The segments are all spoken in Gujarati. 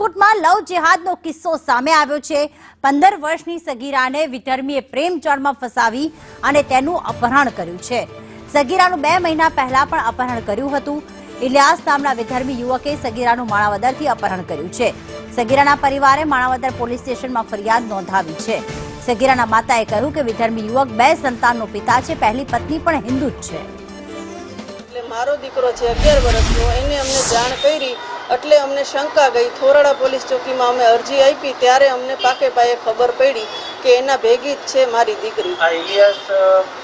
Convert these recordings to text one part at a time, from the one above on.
રાજકોટમાં લવ જેહાદનો કિસ્સો સામે આવ્યો છે। 15 વર્ષની સગીરાને વિધર્મીએ પ્રેમ જાળમાં ફસાવી અને તેનું અપહરણ કર્યું છે। સગીરાનું 2 મહિના પહેલા પણ અપહરણ કર્યું હતું। ઇલિયાસ નામના વિધર્મી યુવકે સગીરાનું માણાવદરથી અપહરણ કર્યું છે। સગીરાના પરિવારે માણાવદર પોલીસ સ્ટેશનમાં ફરિયાદ નોંધાવી છે। સગીરાના માતાએ કહ્યું કે વિધર્મી યુવક 2 સંતાનનો પિતા છે। પહેલી પત્ની પણ હિન્દુ જ છે। मारो दीकरो है 11 वर्षनो एने अमने जाण करी એટલે અમને શંકા ગઈ। થોરાડા પોલીસ ચોકીમાં અમે અરજી આપી ત્યારે અમને પાકે પાયે ખબર પડી કે એના ભેગી જ છે મારી દીકરી। આ ઇલિયાસ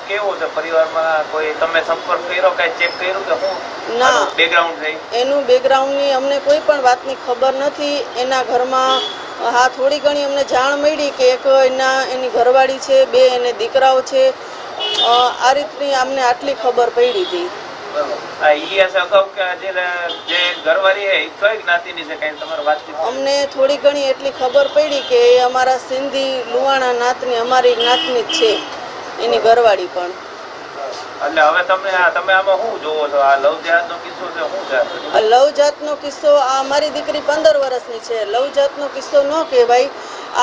કેવો છે પરિવારમાં? કોઈ તમે સંપર્ક કર્યો કે ચેક કર્યું કે હું ના બેકગ્રાઉન્ડ છે એનું બેકગ્રાઉન્ડની અમને કોઈ પણ વાતની ખબર નથી। એના ઘરમાં હા થોડી ઘણી અમને જાણ મળી કે એક એની ઘરવાળી છે, 2 એને દીકરાઓ છે। આ રીતની અમને આટલી ખબર પડી હતી। ઇલિયાસ અગાઉ કે જે ઘરવાળી હે કઈ જ્ઞાતિની છે? કઈ તમારી વાતચીત? અમને થોડી ઘણી એટલી ખબર પડી કે એ અમારા સિંધી લુવાણા નાતની અમારી જ્ઞાતની જ છે એની ઘરવાળી પણ। એટલે હવે તમે આમાં શું જોવો છો? આ લવ જાતનો કિસ્સો છે શું છે? લવ જાતનો કિસ્સો આ અમારી દીકરી 15 વર્ષની છે। લવ જાતનો કિસ્સો ન કહેવાય।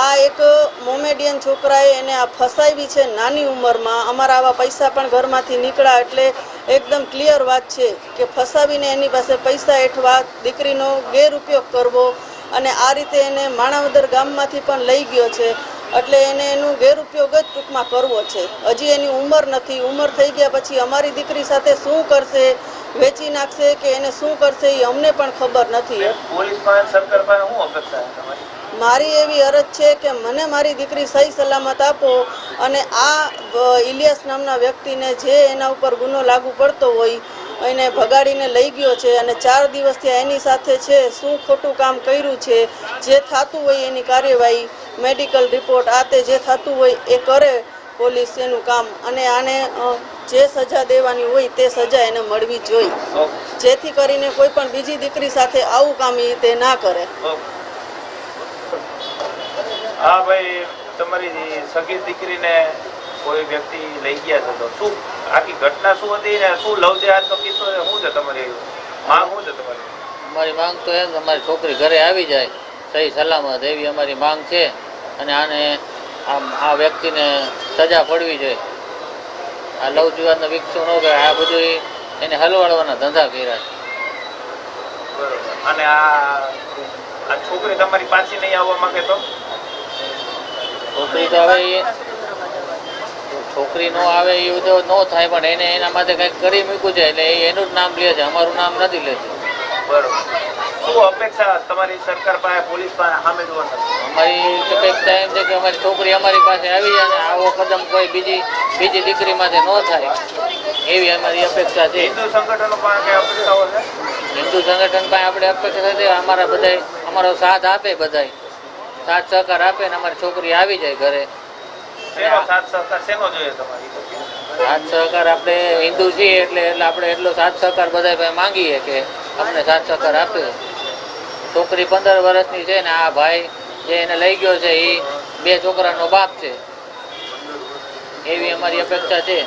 આ એક મોમેડિયન છોકરાએ એને આ ફસાવી છે નાની ઉંમરમાં। અમારા આવા પૈસા પણ ઘરમાંથી નીકળ્યા એટલે એકદમ ક્લિયર વાત છે કે ફસાવીને એની પાસે પૈસા હેઠવા દીકરીનો ગેરઉપયોગ કરવો અને આ રીતે એને માણાવદર ગામમાંથી પણ લઈ ગયો છે। એટલે એને એનું ગેરઉપયોગ જ ટૂંકમાં કરવો છે। હજી એની ઉંમર નથી। ઉંમર થઈ ગયા પછી અમારી દીકરી સાથે શું કરશે, વેચી નાખશે કે એને શું કરશે એ અમને પણ ખબર નથી। પોલીસ પાસે સરકાર પાસે શું અપેક્ષા છે તમારી? મારી એવી અરજ છે કે મને મારી દીકરી સહી સલામત આપો અને આ ઇલિયાસ નામના વ્યક્તિને જે એના ઉપર ગુનો લાગુ પડતો હોય એને ભગાડીને લઈ ગયો છે અને 4 દિવસથી એની સાથે છે, શું ખોટું કામ કર્યું છે, જે થતું હોય એની કાર્યવાહી, મેડિકલ રિપોર્ટ આ તે જે થતું હોય એ કરે પોલીસ એનું કામ અને આને જે સજા દેવાની હોય તે સજા એને મળવી જોઈએ, જેથી કરીને કોઈ પણ બીજી દીકરી સાથે આવું કામ તે ના કરે। હા ભાઈ, તમારી સગીર દીકરીને કોઈ વ્યક્તિ લઈ ગયા છે તો શું આખી ઘટના શું હતી ને શું લવ જેહાદનો કિસ્સો છે? શું છે તમારી માંગ? શું છે તમારી? અમારી માંગ તો એમ અમારી છોકરી ઘરે આવી જાય સહી સલામત એવી અમારી માંગ છે અને આને આ વ્યક્તિને સજા પડવી જોઈએ। આ લવ જેહાદનો વિકસો ન કરે, આ બધું એને હલવાડવાના ધંધા કર્યા છે। બરોબર। અને આ છોકરી તમારી પાછી નહીં આવવા માંગે તો? છોકરી તો હવે છોકરી નો આવે એવું તો ન થાય પણ એને એના માટે કંઈક કરી મૂક્યું છે એટલે એનું જ નામ લે છે, અમારું નામ નથી લેતું। બરોબર। શું અપેક્ષા તમારી સરકાર પાસે, પોલીસ પાસે સામે જોવા? અમારી અપેક્ષા એમ છે કે અમારી છોકરી અમારી પાસે આવી જાય ને આવો કદમ કોઈ બીજી દીકરી માટે ન થાય એવી અમારી અપેક્ષા છે। હિન્દુ સંગઠનો પાસે કઈ અપેક્ષાઓ છે? હિન્દુ સંગઠન પાસે આપણે અપેક્ષા છે અમારા બધાય અમારો સાથ આપે, બધાય સાથ સહકાર આપે ને અમારી છોકરી આવી જાય ઘરે। સાથ સહકાર શેનો જોઈએ તમારી? સાથ સહકાર આપણે હિન્દુ છીએ એટલે આપણે એટલો સાથ સહકાર બધા માંગીએ કે અમને સાથ સહકાર આપે। છોકરી 15 વર્ષની છે ને આ ભાઈ જે એને લઈ ગયો છે એ 2 છોકરાનો બાપ છે એવી અમારી અપેક્ષા છે।